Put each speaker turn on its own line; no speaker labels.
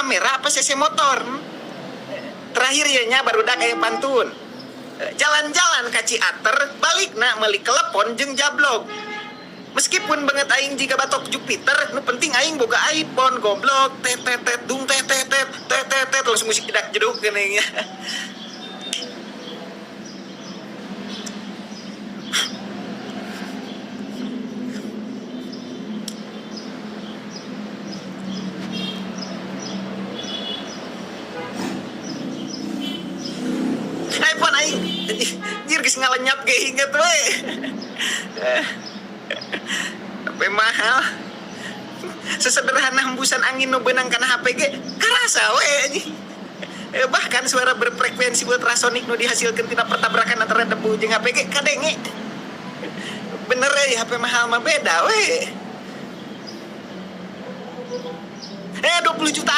kamera apa CC motor. Terakhir ya nya baru dah kayak pantun. Jalan-jalan ka Ciater, balik na meuli telepon jeung jablog. Meskipun banget aing jika batok Jupiter, nu penting aing boga iPhone goblok. Tet dung tet langsung musik tidak jeduk geuning ya. iPhone aing anjir geus ngalenyap ge inget we. HP mahal. Sesederhana hembusan angin nu beunang kana HP ge karasa we anjing. Bahkan suara berfrekuensi ultrasonik nu dihasilkeun tina pertabrakan antara debu jeung HP ge kadenge. Bener ya HP mahal mah beda we. 20 juta